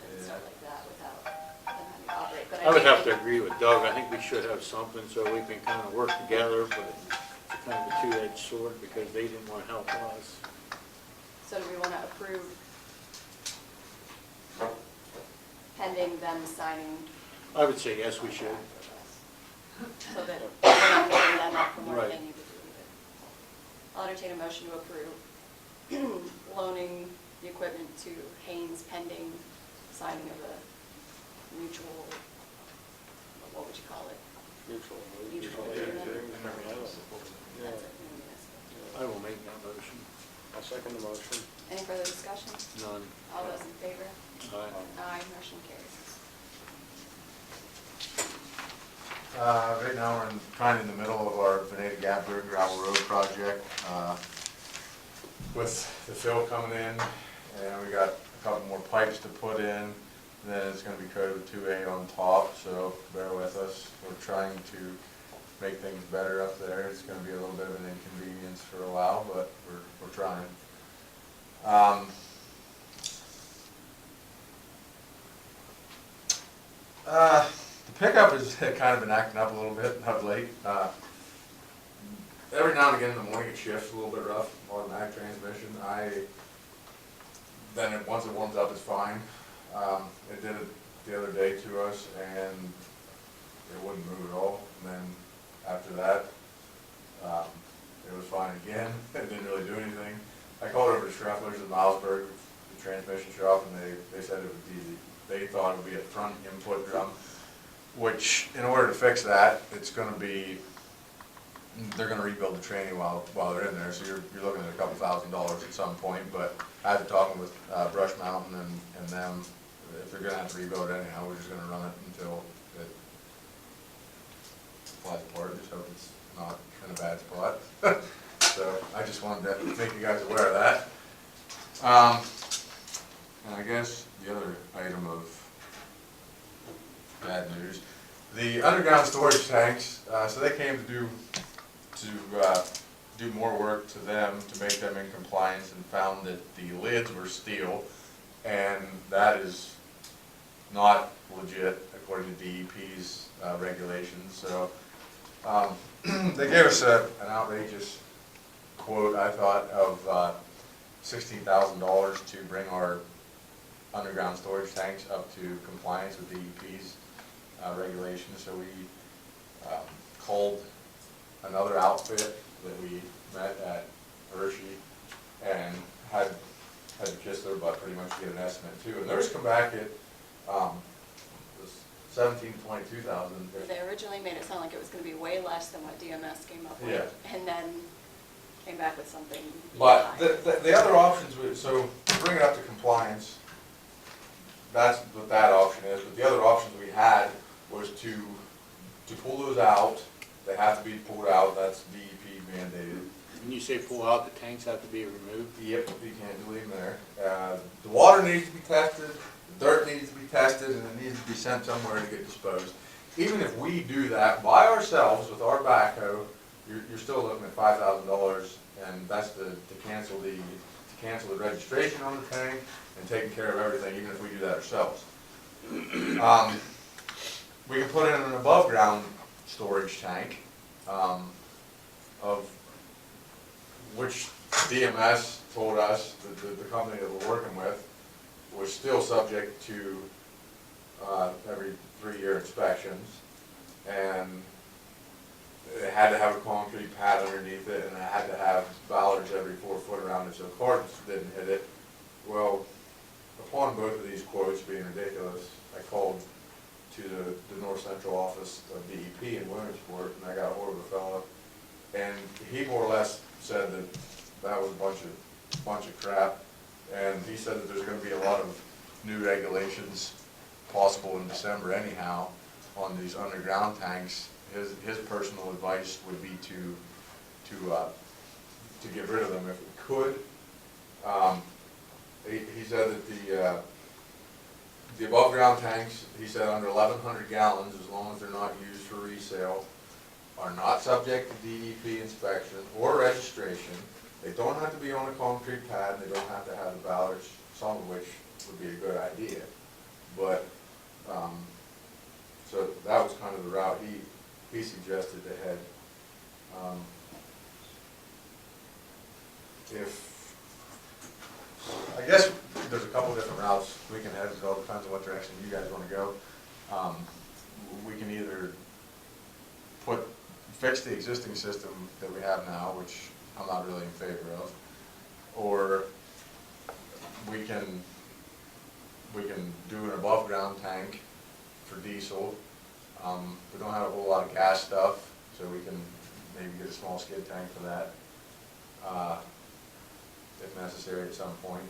and stuff like that without them having to operate, but I would have to think agree with Doug. I think we should have something so we can kind of work together, but it's kind of a two-edged sword because they didn't want to help us. So do we wanna approve pending them signing? I would say yes, we should. So that we're not holding them up from where they Right. need to do it. I'll entertain a motion to approve loaning the equipment to Haynes pending signing of a mutual, what would you call it? Mutual. Mutual Yeah. agreement. Yeah. That's it, municipal. I will make that motion. I'll second the motion. Any further discussion? None. All those in favor? Aye. Aye, motion carries. Right now, we're kind of in the middle of our Veneta Gap Gravel Road project, with the fill coming in, and we got a couple more pipes to put in, then it's gonna be coated with 2A on top, so bear with us. We're trying to make things better up there. It's gonna be a little bit of an inconvenience for a while, but we're trying. The pickup has kind of been acting up a little bit of late. Every now and again in the morning it shifts a little bit rough, automatic transmission. Once it warms up, it's fine. It did it the other day to us, and it wouldn't move at all. And then after that, it was fine again. It didn't really do anything. I called over to Schreffler's in Milesburg, the transmission shop, and they said it would be, they thought it would be a front input drum, which in order to fix that, it's going to be, they're going to rebuild the tranny while they're in there, so you're looking at a couple $1,000s at some point. But after talking with Brush Mountain and them, if they're going to have to rebuild it anyhow, we're just going to run it until it flies apart. Just hope it's not in a bad spot. So I just wanted to make you guys aware of that. And I guess the other item of bad news, the underground storage tanks, so they came to do more work to them to make them in compliance, and found that the lids were steel, and that is not legit according to DEP's regulations. So they gave us an outrageous quote, I thought, of $16,000 to bring our underground storage tanks up to compliance with DEP's regulations. So we called another outfit that we met at Hershey and had to kiss their butt pretty much to get an estimate too. And theirs come back at $17,200. They originally made it sound like it was going to be way less than what DMS came up with. Yeah. And then came back with something. But high. the other options, so to bring it up to compliance, that's what that option is. But the other options we had was to pull those out. They have to be pulled out. That's DEP mandated. When you say pull out, the tanks have to be removed? Yep, you can't leave them there. The water needs to be tested, the dirt needs to be tested, and it needs to be sent somewhere to get disposed. Even if we do that by ourselves with our backhoe, you're still looking at $5,000, and that's to cancel the registration on the tank and taking care of everything, even if we do that ourselves. We can put in an above ground storage tank, of which DMS told us that the company that we're working with was still subject to every 3-year inspections, and it had to have a concrete pad underneath it, and it had to have bollards every 4 foot around it so cars didn't hit it. Well, upon both of these quotes being ridiculous, I called to the North Central office of DEP in Williamsport, and I got a hold of a fellow, and he more or less said that was a bunch of crap, and he said that there's going to be a lot of new regulations possible in December anyhow on these underground tanks. His personal advice would be to get rid of them if we could. He said that the above ground tanks, he said under 1,100 gallons, as long as they're not used for resale, are not subject to DEP inspection or registration. They don't have to be on a concrete pad, and they don't have to have the bollards, some of which would be a good idea. But, so that was kind of the route he suggested to head. I guess there's a couple different routes we can head. It all depends on what direction you guys want to go. We can either fix the existing system that we have now, which I'm not really in favor of, or we can do an above ground tank for diesel. We don't have a whole lot of gas stuff, so we can maybe get a small skid tank for that. if necessary at some point.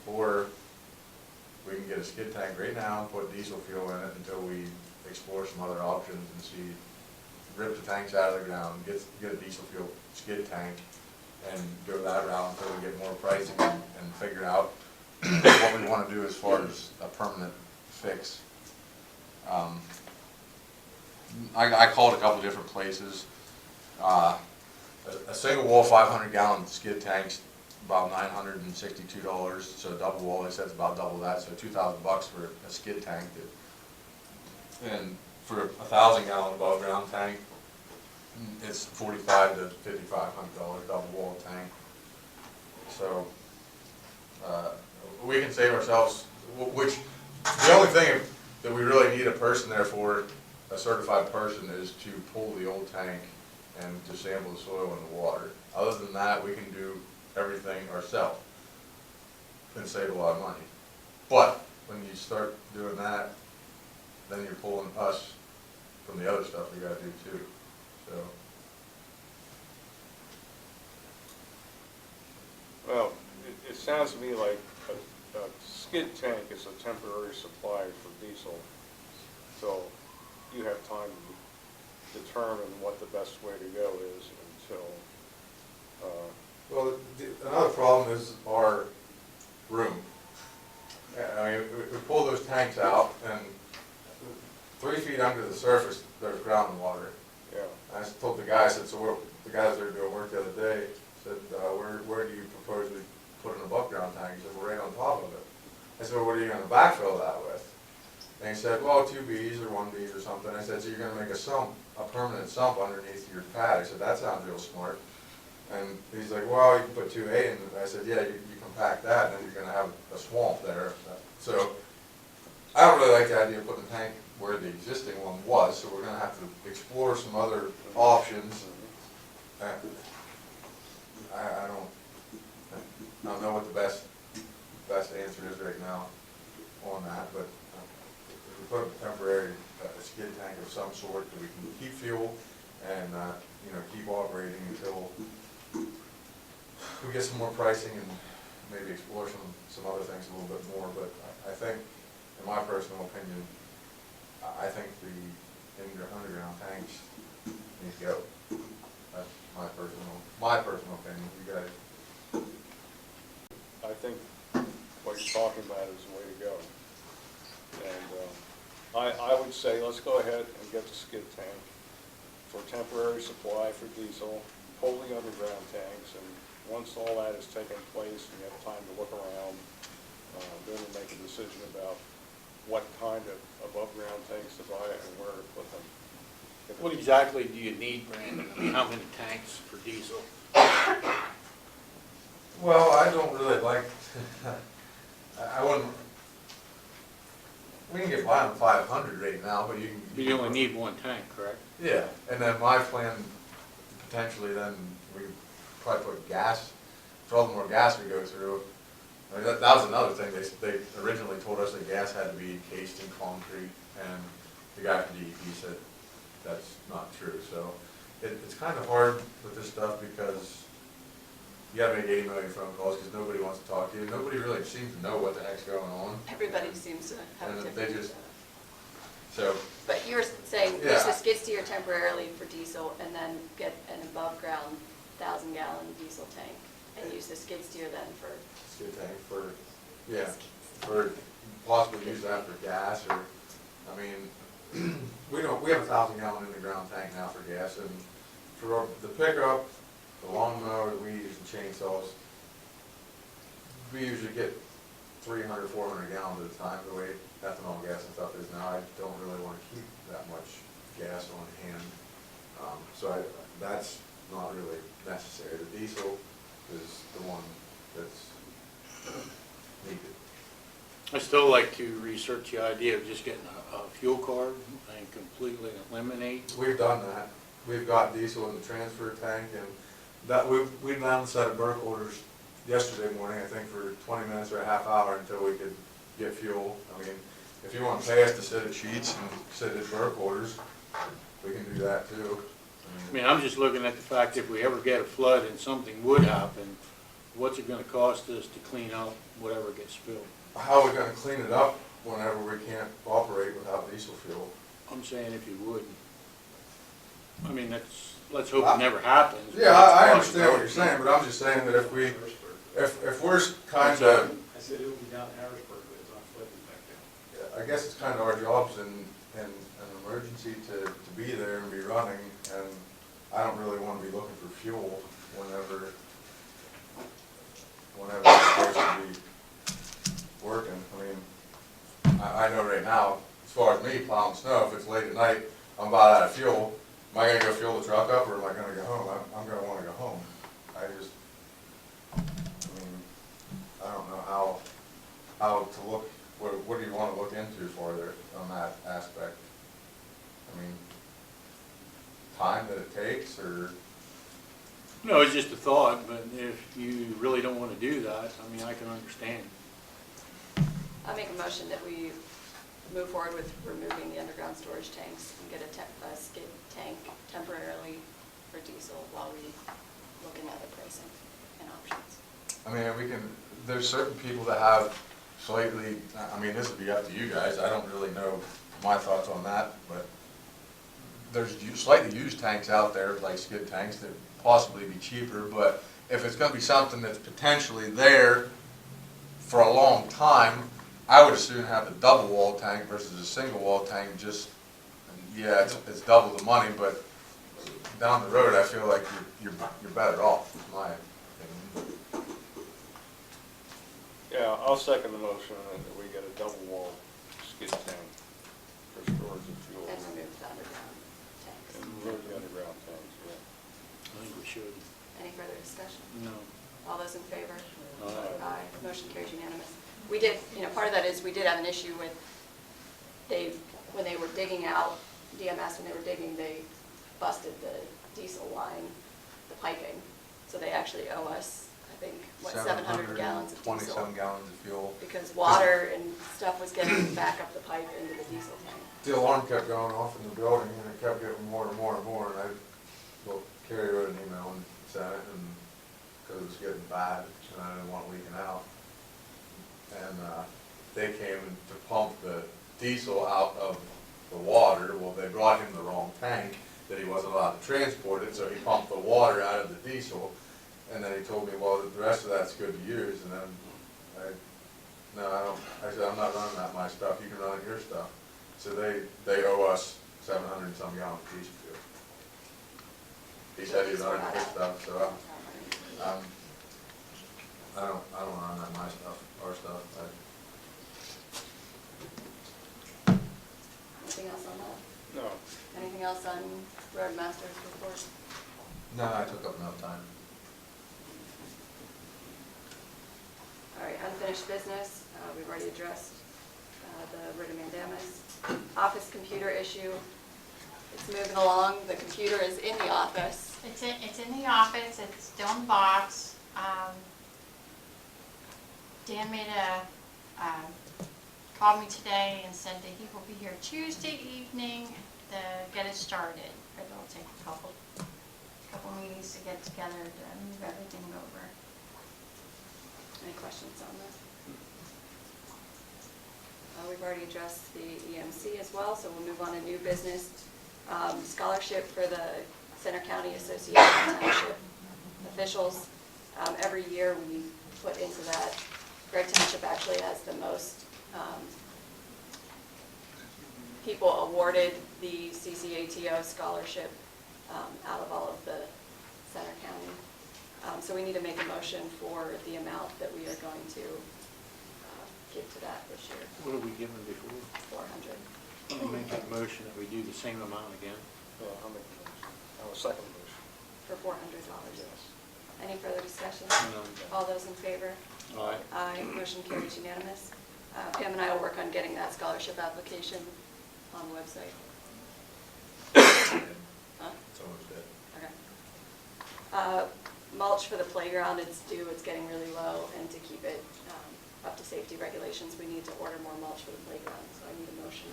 Or we can get a skid tank right now and put diesel fuel in it until we explore some other options and see, rip the tanks out of the ground, get a diesel fuel skid tank, and go that route until we get more pricing and figure out what we want to do as far as a permanent fix. I called a couple different places. A single wall 500 gallon skid tank's about $962, so a double wall, they said it's about double that, so $2,000 for a skid tank. And for a 1,000 gallon above ground tank, it's $4,500 to $5,500 double wall tank. So we can save ourselves, which the only thing that we really need a person there for, a certified person, is to pull the old tank and to sample the soil and the water. Other than that, we can do everything ourselves and save a lot of money. But when you start doing that, then you're pulling us from the other stuff we gotta do too, so. Well, it sounds to me like a skid tank is a temporary supply for diesel, so you have time to determine what the best way to go is until, Well, another problem is our room. I mean, we pull those tanks out, and 3 feet under the surface, there's groundwater. yeah. I told the guy, I said, so the guys that were doing work the other day, said, where do you propose we put an above ground tank? He said, we're right on top of it. I said, well, what are you gonna backfill that with? And he said, well, 2 Bs or 1 Bs or something. I said, so you're gonna make a sump, a permanent sump underneath your pad? I said, that sounds real smart. And he's like, well, you can put 2A in. I said, yeah, you compact that, and then you're gonna have a swamp there. So I don't really like the idea of putting a tank where the existing one was, so we're gonna have to explore some other options. I don't know what the best answer is right now on that, but if we put a temporary skid tank of some sort that we can keep fuel and keep operating until we get some more pricing and maybe explore some other things a little bit more. But I think, in my personal opinion, I think the underground tanks need to go. That's my personal opinion. You guys? I think what you're talking about is the way to go. And I would say let's go ahead and get the skid tank for temporary supply for diesel, pull the underground tanks, and once all that is taken place and you have time to look around, then we'll make a decision about what kind of above ground tanks to buy and where to put them. What exactly do you need, Brandon? I mean, how many tanks for diesel? Well, I don't really like, I wouldn't, we can get by on 500 right now, but you can. You only need 1 tank, correct? Yeah, and then my plan, potentially then, we probably put gas, for all the more gas we go through. I mean, that was another thing, they originally told us that gas had to be encased in concrete, and the guy from DEP said that's not true. So it's kind of hard with this stuff because you gotta make 80 million phone calls because nobody wants to talk to you. Nobody really seems to know what the heck's going on. Everybody seems to have And different. they just, so, But you're saying use Yeah. the skid steer temporarily for diesel and then get an above ground 1,000 gallon diesel tank and use the skid steer then for. skid tank for, yeah, for possibly use that for gas or, I mean, we have a 1,000 gallon in the ground tank now for gas, and for the pickup, the lawnmower, the weed eaters and chainsaws, we usually get 300, 400 gallons at a time. The way ethanol gas and stuff is now, I don't really want to keep that much gas on hand. That's not really necessary. The diesel is the one that's needed. I still like to research the idea of just getting a fuel card and completely eliminate. We've done that. We've got diesel in the transfer tank, and that we found a set of work orders yesterday morning, I think, for 20 minutes or a half hour until we could get fuel. I mean, if you want to pay us to sit at sheets and sit at work orders, we can do that too. I mean, I'm just looking at the fact if we ever get a flood and something would happen, what's it gonna cost us to clean out whatever gets spilled? How are we gonna clean it up whenever we can't operate without diesel fuel? I'm saying if you would. I mean, let's hope it never happens. but Yeah, it's a I understand what you're possibility. saying, but I'm just saying that if we're That's kinda, I said it would be down in Harrisburg, but it's on Flippin back down. I guess it's kinda our jobs in an emergency to be there and be running, and I don't really wanna be looking for fuel whenever it's supposed to be working. I mean, I know right now, as far as me plowing snow, if it's late at night, I'm about out of fuel, am I gonna go fuel the truck up, or am I gonna go home? I'm gonna wanna go home. I mean, I don't know how to look, what do you wanna look into further on that aspect? I mean, time that it takes, or? No, it's just a thought, but if you really don't wanna do that, I mean, I can understand. I'll make a motion that we move forward with removing the underground storage tanks and get a skid tank temporarily for diesel while we look into other pricing and options. I mean, there's certain people that have slightly, I mean, this would be up to you guys, I don't really know my thoughts on that, but there's slightly used tanks out there, like skid tanks, that possibly be cheaper, but if it's gonna be something that's potentially there for a long time, I would as soon have a double wall tank versus a single wall tank. Just, yeah, it's double the money, but down the road, I feel like you're better off, in my opinion. Yeah, I'll second the motion that we get a double wall skid tank for storage of fuel. And remove the underground tanks. And remove the underground tanks, yeah. I think we should. Any further discussion? No. All those in favor? Aye. Aye. Motion carries unanimous. We did, part of that is we did have an issue with, when they were digging out, DMS, when they were digging, they busted the diesel line, the piping. So they actually owe us, I think, 700 gallons of diesel. 20-some gallons of fuel. Because water and stuff was getting back up the pipe into the diesel tank. The alarm kept going off in the building, and it kept getting more and more and more, and Carrie wrote an email and sent it, and, because it was getting bad, and I didn't want it leaking out. And they came to pump the diesel out of the water. Well, they brought him the wrong tank that he wasn't allowed to transport it, so he pumped the water out of the diesel. And then he told me, well, the rest of that's good to use. And then I said, I'm not running that my stuff. You can run it your stuff. So they owe us 700 and some gallons of diesel fuel. He said he'd run it his stuff, so I don't run that my stuff, our stuff. Anything else on that? No. Anything else on Roadmaster's report? No, I took up enough time. All right, unfinished business, we've already addressed the writ of mandamus. Office computer issue, it's moving along, the computer is in the office. It's in the office, it's still in the box. Dan called me today and said that he will be here Tuesday evening to get it started. But it'll take a couple meetings to get together to move everything over. Any questions on this? We've already addressed the EMC as well, so we'll move on to new business. Scholarship for the Center County Association of Township officials. Every year we put into that. Gregg Township actually has the most people awarded the CCATO scholarship out of all of the Center County. So we need to make a motion for the amount that we are going to give to that this year. What have we given before? 400. I'll make that motion that we do the same amount again. Yeah, I'll make the motion. I'll second the motion. For $400. Yes. Any further discussion? No. All those in favor? Aye. Aye. Motion carries unanimous. Pam and I will work on getting that scholarship application on the website. Huh? It's almost dead. Okay. Mulch for the playground, it's due, it's getting really low, and to keep it up to safety regulations, we need to order more mulch for the playground. So I need a motion,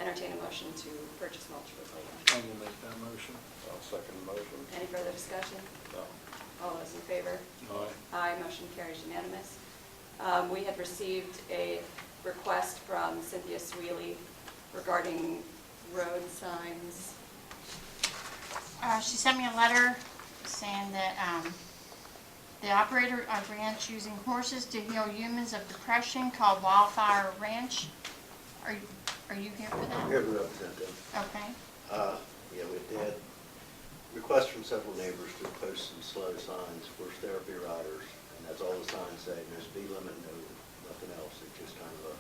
entertain a motion to purchase mulch for the playground. I will make that motion. I'll second the motion. Any further discussion? No. All those in favor? Aye. Aye, motion carries unanimous. We had received a request from Cynthia Sweely regarding road signs. She sent me a letter saying that the operator of ranch using horses to heal humans of depression called Wildfire Ranch. Are you here for that? Here to represent them. Okay. Yeah, we had requests from several neighbors to post some slow signs for therapy riders, and that's all the signs say, no speed limit, no, nothing else. It's just kind of a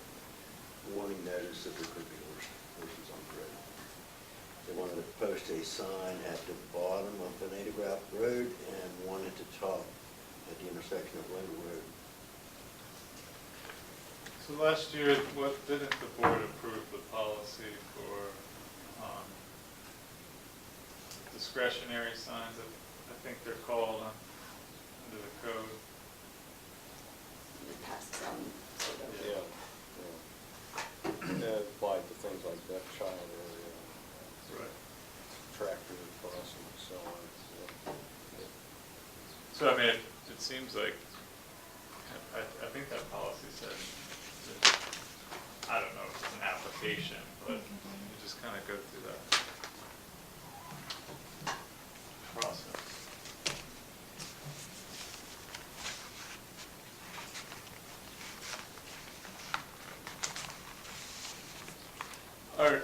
warning notice that there could be horses on the road. They wanted to post a sign at the bottom of Benita Graff Road and one at the top at the intersection of Lingle Road. So last year, didn't the board approve the policy for discretionary signs, I think they're called under the code? We passed some sort of. Yeah. It applied to things like deaf child area, Right. tractor crossing and so on. So, I mean, it seems like, I think that policy said, that, I don't know if it's an application, but you just kind of go through that process. Or,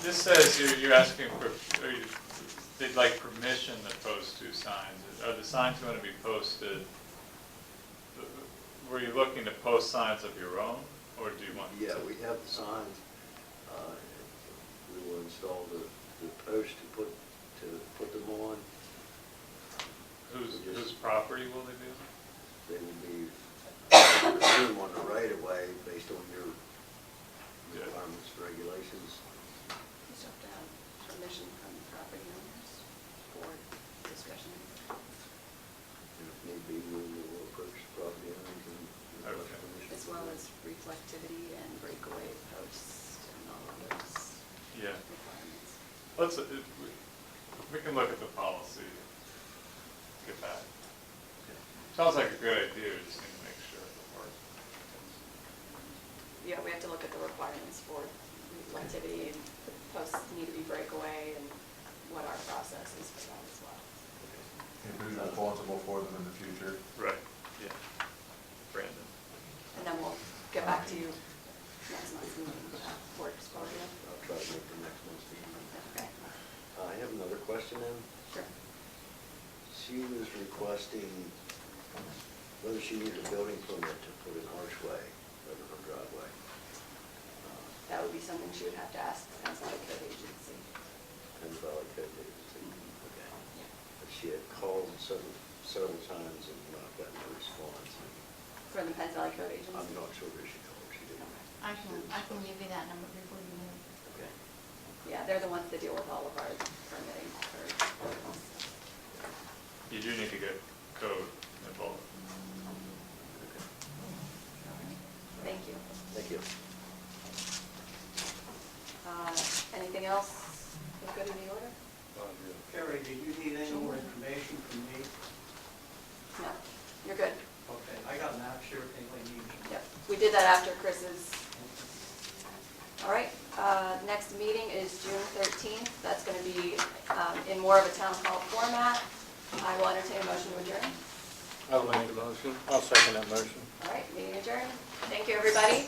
this says you're asking for, they'd like permission to post 2 signs. Are the signs going to be posted, were you looking to post signs of your own, or do you want? Yeah, we have the signs. We will install the post to put them on. Whose property will they be on? They will be, I assume, on the right of way based on your requirements, regulations. You just have to have permission from the property owners or discretion. And if need be, we will approach the property owners and request Okay. permission. As well as reflectivity and breakaway posts and all of those Yeah. requirements. Let's, we can look at the policy, get that. Sounds like a good idea, we just need to make sure it works. Yeah, we have to look at the requirements for reflectivity, and posts need to be breakaway, and what our process is for that as well. And who's responsible for them in the future? Right, yeah. Brandon. And then we'll get back to you next month's meeting, if that works for you. I'll try to make the next month's meeting. Okay, I have another question then. sure. She was requesting whether she needed a building permit to put an archway over her driveway. That would be something she would have to ask the Pennsylvania Code Agency. Penn Valley Code Agency. Okay. Yeah. But she had called several times and not gotten a response. From the Penn Valley Code Agency? I'm not sure where she called. She didn't. I can give you that number before you move. Okay. Yeah, they're the ones that deal with all of our permitting for ordinance. You do need to get code involved. Thank you. Thank you. Anything else is good in the order? Carrie, did you need any more information from me? No, you're good. Okay, I got maps here if anybody needs them. Yep, we did that after Chris's. All right, next meeting is June 13th. That's going to be in more of a town hall format. I will entertain a motion to adjourn. I'll make the motion. I'll second that motion. All right, meeting adjourned. Thank you, everybody.